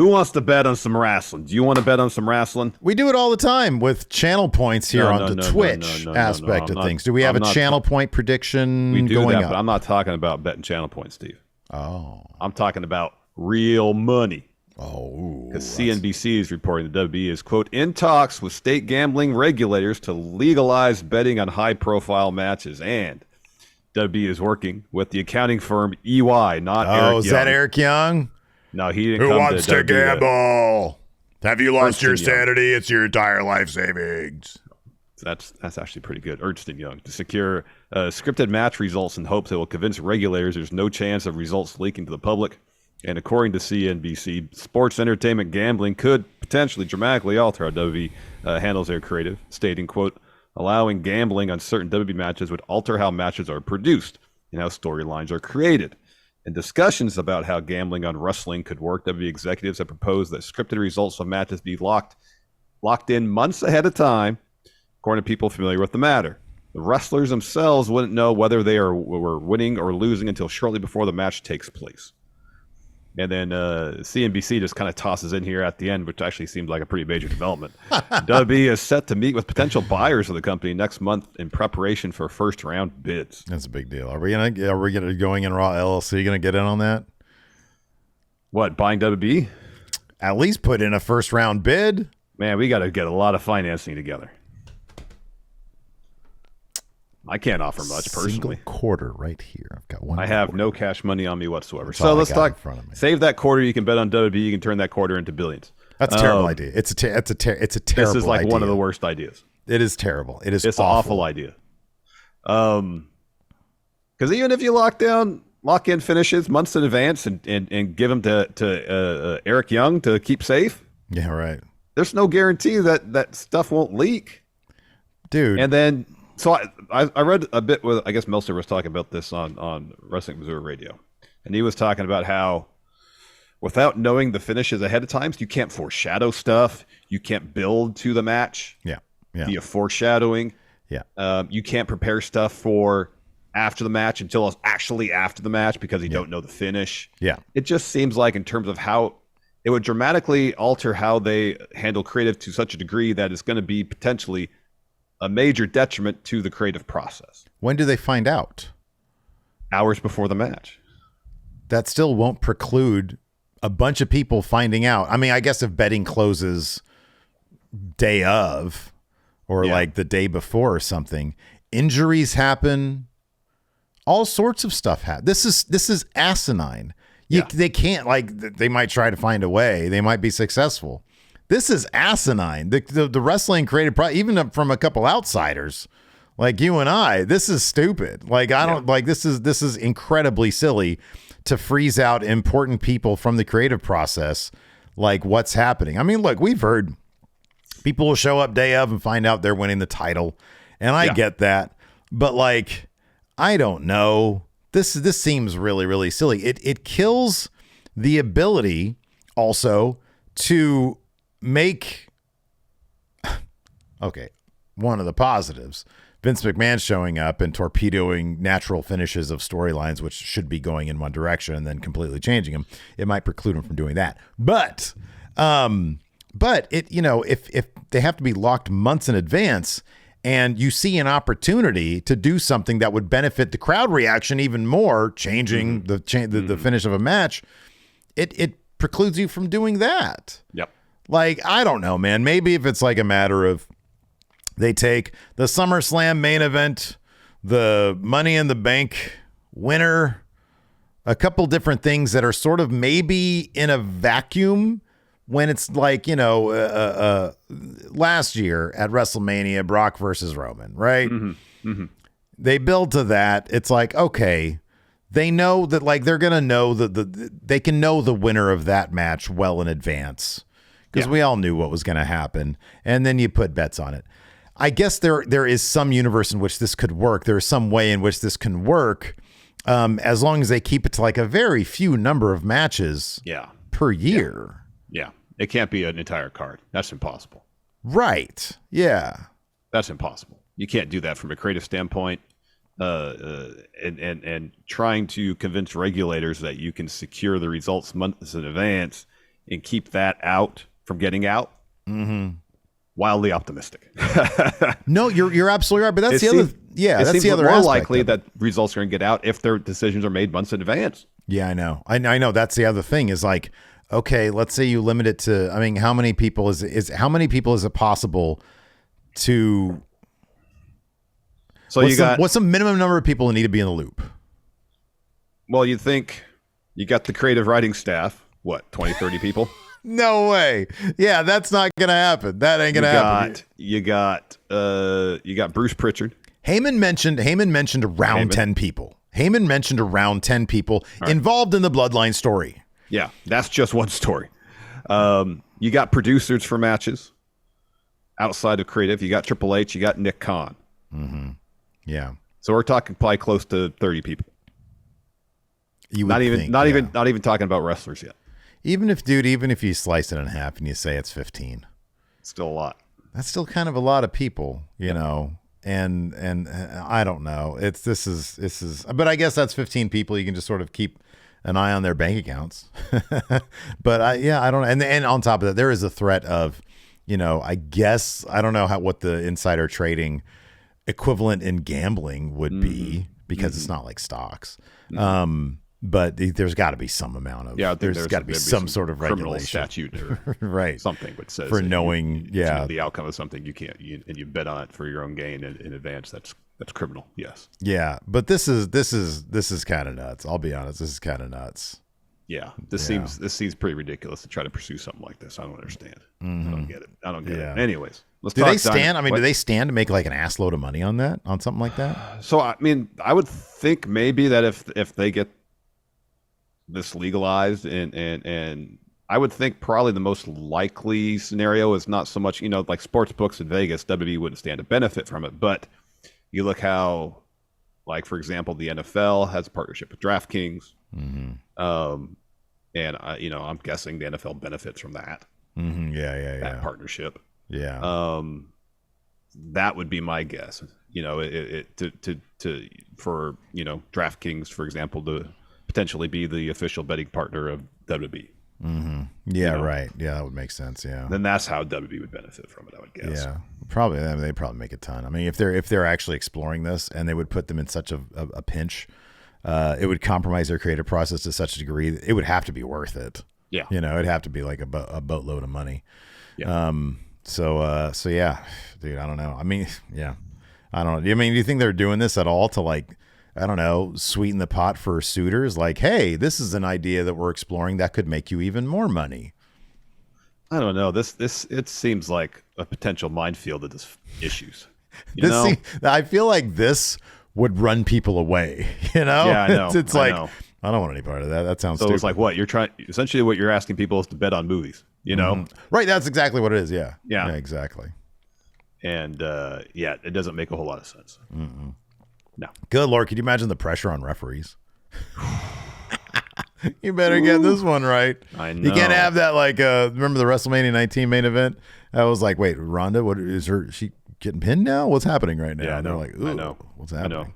Who wants to bet on some wrestling? Do you want to bet on some wrestling? We do it all the time with channel points here on the Twitch aspect of things. Do we have a channel point prediction we do going that, up? But I'm not talking about betting channel points, Steve. Oh. I'm talking about real money. Oh. Because CNBC is reporting the WWE is, quote, in talks with state gambling regulators to legalize betting on high-profile matches. And WWE is working with the accounting firm EY, not Eric Young. Oh, is that Eric Young? No, he didn't Who come wants to gamble? Have you lost your sanity? Young. It's your entire life savings. That's actually pretty good. Ernst & Young to secure scripted match results in hopes it will convince regulators there's no chance of results leaking to the public. And according to CNBC, sports entertainment gambling could potentially dramatically alter how WWE handles their creative, stating, quote, allowing gambling on certain WWE matches would alter how matches are produced and how storylines are created. In discussions about how gambling on wrestling could work, WWE executives have proposed that scripted results of matches be locked in months ahead of time, according to people familiar with the matter. The wrestlers themselves wouldn't know whether they were winning or losing until shortly before the match takes place. And then CNBC just kind of tosses in here at the end, which actually seemed like a pretty major development. WWE is set to meet with potential buyers of the company next month in preparation for first round bids. That's a big deal. Are we gonna going in Raw LLC gonna get in on that? What, buying WWE? At least put in a first round bid. Man, we got to get a lot of financing together. I can't offer much personally. Single quarter right here. I've got one. I have no cash money on me whatsoever. That's so all let's I got talk. in front of me. Save that quarter. You can bet on WWE. You can turn that quarter into billions. That's a terrible idea. It's a terrible. This is like idea. one of the worst ideas. It is terrible. It's an awful idea. Because even if you lock in finishes months in advance and give them to Eric Young to keep safe. Yeah, right. There's no guarantee that stuff won't leak, dude. And then. So I read a bit with, I guess Meltzer was talking about this on Wrestling Observer Radio. And he was talking about how without knowing the finishes ahead of time, you can't foreshadow stuff. You can't build to the match. Yeah. Via foreshadowing. Yeah. You can't prepare stuff for after the match until it's actually after the match because you don't know the finish. Yeah. It just seems like in terms of how it would dramatically alter how they handle creative to such a degree that it's going to be potentially a major detriment to the creative process. When do they find out? Hours before the match. That still won't preclude a bunch of people finding out. I mean, I guess if betting closes day of or like the day before or something, injuries happen, all sorts of stuff happen. This is asinine. They can't, they might try to find a way. They might be successful. This is asinine. The wrestling creative, even from a couple outsiders like you and I, this is stupid. Like, I don't like this is incredibly silly to freeze out important people from the creative process. Like, what's happening? I mean, look, we've heard people will show up day of and find out they're winning the title. And I get that. But like, I don't know. This seems really, really silly. It kills the ability also to make one of the positives, Vince McMahon showing up and torpedoing natural finishes of storylines which should be going in one direction and then completely changing them. It might preclude him from doing that. But it, if they have to be locked months in advance and you see an opportunity to do something that would benefit the crowd reaction even more, changing the finish of a match, it precludes you from doing that. Yep. Like, I don't know, man. Maybe if it's like a matter of they take the SummerSlam main event, the Money in the Bank winner, a couple different things that are sort of maybe in a vacuum when it's like, last year at WrestleMania, Brock versus Roman, right? Mm-hmm. Mm-hmm. They build to that. It's like, okay, they know that, like, they're going to know they can know the winner of that match well in advance. Because we all knew what was going to happen. And then you put bets on it. I guess there is some universe in which this could work. There is some way in which this can work as long as they keep it to like a very few number of matches per year. Yeah. It can't be an entire card. That's impossible. Right. Yeah. That's impossible. You can't do that from a creative standpoint. And trying to convince regulators that you can secure the results months in advance and keep that out from getting out, wildly optimistic. No, you're absolutely right. But that's that's the other more aspect likely of it. that results are going to get out if their decisions are made months in advance. Yeah, I know. I know. That's the other thing is like, okay, let's say you limit it to, I mean, how many people is it possible to, So what's the minimum number of people that need to be in the loop? Well, you think you got the creative writing staff, what, 20, 30 people? No way. Yeah, that's not going to happen. That ain't going to happen. You got Bruce Pritchard. Heyman mentioned around 10 people. Heyman mentioned around 10 people involved in the Bloodline story. Yeah, that's just one story. You got producers for matches outside of creative. You got Triple H. You got Nick Khan. Mm-hmm. Yeah. So we're talking probably close to 30 people. Not even talking about wrestlers yet. Even if you slice it in half and you say it's 15, still a lot. That's still kind of a lot of people, you know. And I don't know. This is. But I guess that's 15 people. You can just sort of keep an eye on their bank accounts. But I don't know. And on top of that, there is a threat of, you know, I guess I don't know what the insider trading equivalent in gambling would be, because it's not like stocks. But there's got to be some amount of there's got to be some sort of criminal regulation, statute or right, something which says for knowing the outcome of something and you bet on it for your own gain in advance. That's criminal. Yes. Yeah, but this is kind of nuts. I'll be honest. This is kind of nuts. Yeah, this seems pretty ridiculous to try to pursue something like this. I don't understand. I don't get it. it. Anyways, do they stand? Do they stand to make like an ass load of money on something like that? So I mean, I would think maybe that if they get this legalized and I would think probably the most likely scenario is not so much, you know, like sports books in Vegas, WWE wouldn't stand to benefit from it. But you look how, like, for example, the NFL has a partnership with DraftKings. And I'm guessing the NFL benefits from that. That partnership. Yeah. That would be my guess. You know, for DraftKings, for example, to potentially be the official betting partner of WWE. Right. Yeah, that would make sense. Yeah. Then that's how WWE would benefit from it, I would guess. Yeah, probably. I mean, they probably make a ton. I mean, if they're actually exploring this, and they would put them in such a pinch, it would compromise their creative process to such a degree that it would have to be worth it. Yeah. You know, it'd have to be like a boatload of money. Yeah. So yeah, dude, I don't know. I mean, yeah, I don't know. I mean, do you think they're doing this at all to, like, I don't know, sweeten the pot for suitors? Like, hey, this is an idea that we're exploring that could make you even more money. I don't know. It seems like a potential minefield of this issues. I feel like this would run people away. You know? Yeah, I know. It's like, I don't want any part of that. That sounds stupid. It's like what essentially what you're asking people is to bet on movies, you know? Right. That's exactly what it is. Yeah. Yeah, exactly. And it doesn't make a whole lot of sense. No. Good Lord. Could you imagine the pressure on referees? You better get this one right. I know. You can't have that, like, remember the WrestleMania 19 main event? I was like, wait, Ronda, what is she getting pinned now? What's happening right now? Yeah, and they're like, ooh, I know. What's happening?